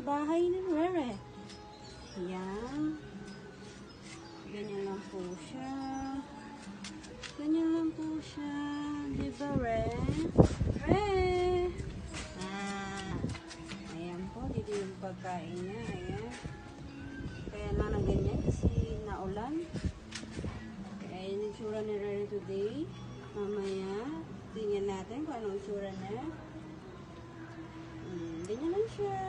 bahay ni Rere. Yan. Ganyan lang po siya. Ganyan lang po siya. Diba, Re? Re! Ayan po. Dito yung pagkain niya. Ayan. Kaya na ganyan kasi naulan. Kaya yun yung tsura ni Rere today. Mamaya, tingnan natin kung anong tsura niya. Ganyan lang siya.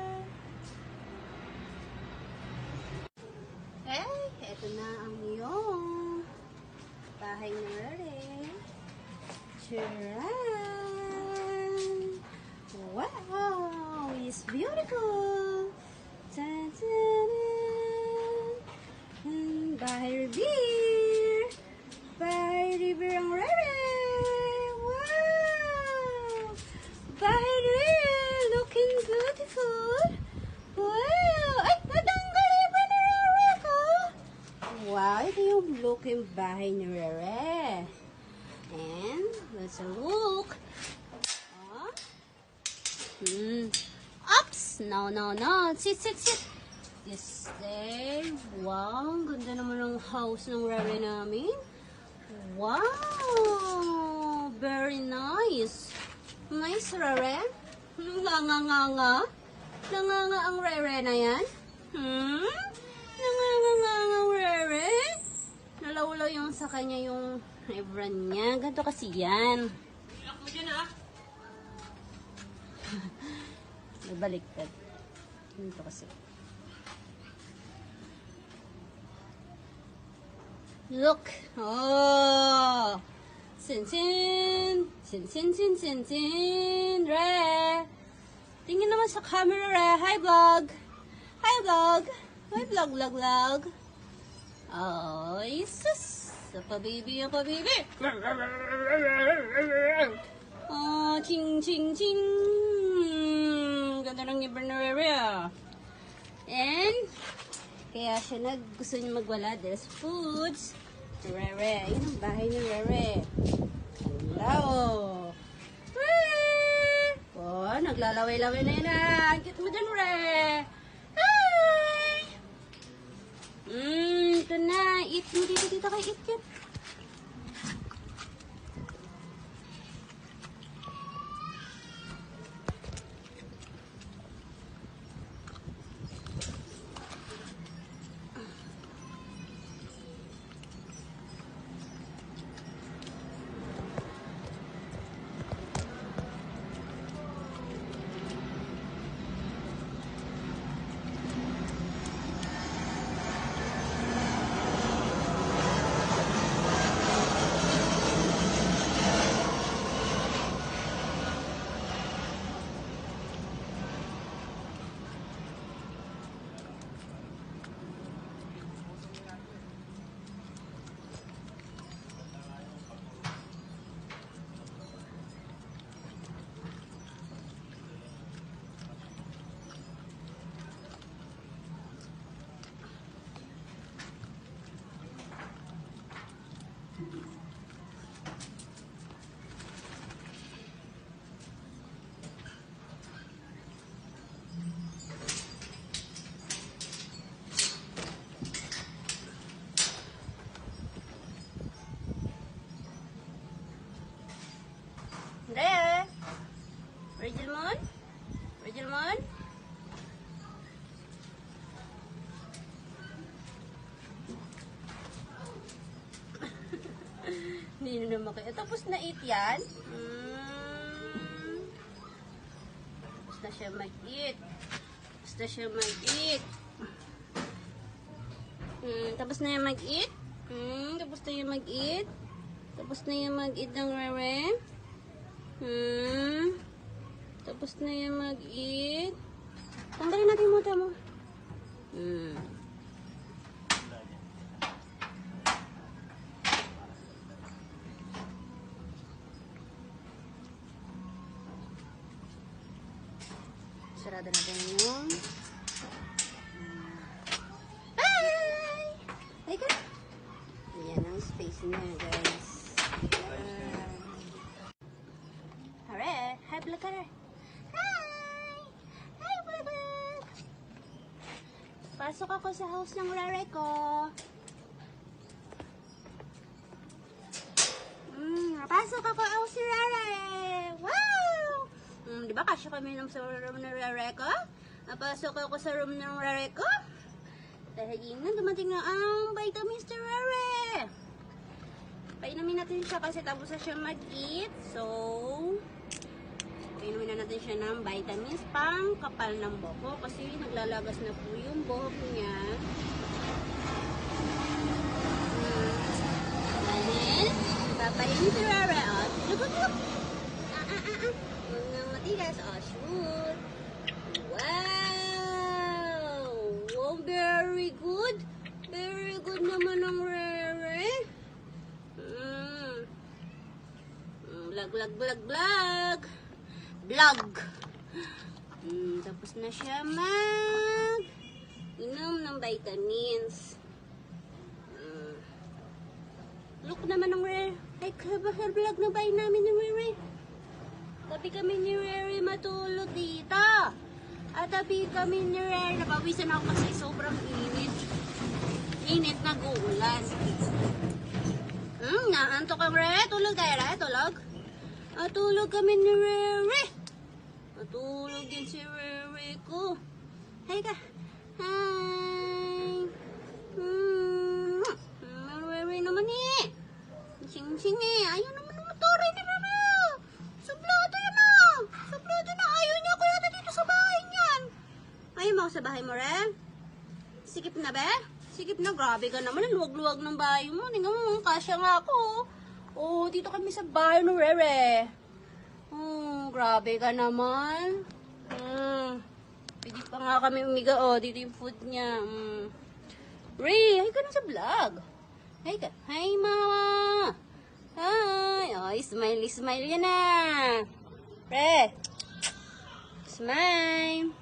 Ito na ang iyong bahay ni Rere. Charan! Wow! It's beautiful! Ta-ta-da! Bahay Revere! Bahay Revere ang Rere! Wow! Bahay Rere! Looking beautiful! Wow! Ay! Natanggal yung ba na Rere ko? Wow! Ito yung looking bahay ni Rere. And let's look. Ups! No, no, no. Sit, sit, sit. Yes, there. Wow. Ganda naman ng house ng Rere namin. Wow. Very nice. Nice, Rere. Nanganganga. Nanganga ang Rere na yan. Nanganganga ang Rere. Nalawlaw yung sa kanya yung Ebran niya. Ganito kasi yan. Ilak mo dyan ha. Nabaliktad. Ganito kasi. Look! Oh! Sin-sin! Sin-sin, sin-sin! Re! Tingin naman sa camera, Re! Hi, vlog! Hi, vlog! Hi, vlog, vlog, vlog! Oh, Jesus! Apa baby, apa baby? Oh, ching, ching, ching! Ganda ng iba na Rere, ah. And, kaya siya gusto niya magwala. There's foods. Rere. Ayun ang bahay ni Rere. Hello. Rere. Oh, naglalaway-laway na yun, ah. Ang cute mo dyan, Rere. Hi! Ito na. Eat mo dito kay eat cute. Rere! Virgil Moon? Virgil Moon? Hindi na naman kayo. Tapos na eat yan. Tapos na siya mag-eat. Tapos na siya mag-eat. Tapos na yung mag-eat. Tapos na yung mag-eat. Tapos na yung mag-eat ng Rere. Tapos na yung mag-eat. Tanggalin natin yung mata mo. Sarado natin yung Hi! Hi ka! Ayan ang space niya, guys. Hi, vlog ka na. Hi! Hi, vlog! Pasok ako sa house ng rare ko. Pasok ako sa house ni rare. Wow! Di ba kasya kami sa room ng rare ko? Napasok ako sa room ng rare ko. Dahil na dumating na ang vitamins ni rare. Painumin natin siya kasi tapos na siya mag-eat. So, painumin na natin siya ng vitamins pang kapal ng buhok kasi naglalagas na po yung buhok niya. Dahil, papainin si Rara. Lugod-lug. Huwag nang matigas. Shoot. Wow! Wow, very good. Very good naman ang Rara. Vlog. Tapos na siya inom ng vitamins. Look naman ng Rare. Ay, vlog na ba namin ni Rare? Tabi kami ni Rare matulog dito. At tabi kami ni Rare. Napawisan ako kasi sobrang init. Init na guulan. Naantok ang Rare. Tulog tayo, Rare. Tulog. Tulog kami ni Rere. Matulog din si Rere ko. Hi ka. Hi. Rere naman eh. Sing-sing eh. Ayaw naman ng motor ni Rere. Sublado yun na. Sublado na. Ayaw niya ako yata dito sa bahay niyan. Ayaw mo ako sa bahay mo, Re? Sikip na ba? Sikip na. Grabe ka naman. Ang luwag-luwag ng bahay mo. Tingnan mo. Kasya nga ako. Oh, dito kami sa bahay ng Rere. Grabe ka naman. Pwede pa nga kami umiga. Dito yung food niya. Ray, hi ka na sa vlog. Hi ka. Hi, mama. Hi. Smile yan na. Ray. Smile.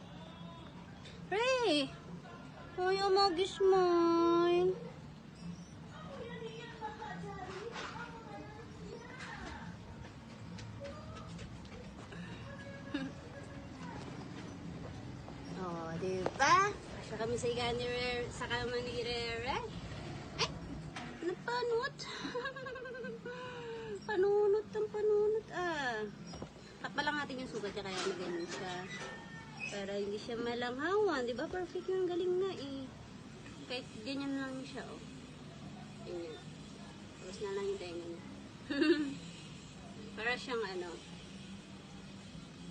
Ray. Ayaw mag-smile. Diba? Kasya kami sa iga ni Rere, sa kama ni Rere. Ay! Napanot! Panunot ang panunot Takpa lang natin yung sugat niya kaya magaling siya. Para hindi siya malanghawan. Diba? Perfect yung galing na eh. Kahit ganyan lang siya Ganyan. Tapos na lang yung tenga niya. Para siyang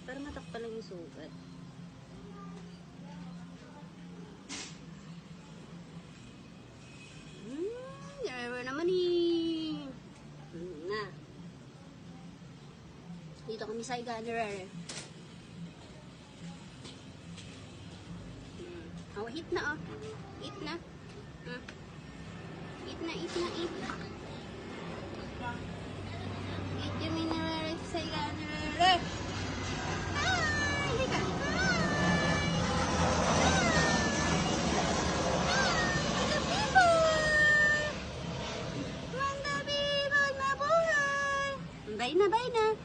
para matakpa lang yung sugat. Naman dito kami sa iga ni Rere. Hit na Eat na. Eat na. Eat kami ni Rere sa iga ni Rere. Hi! Hika! Bye na.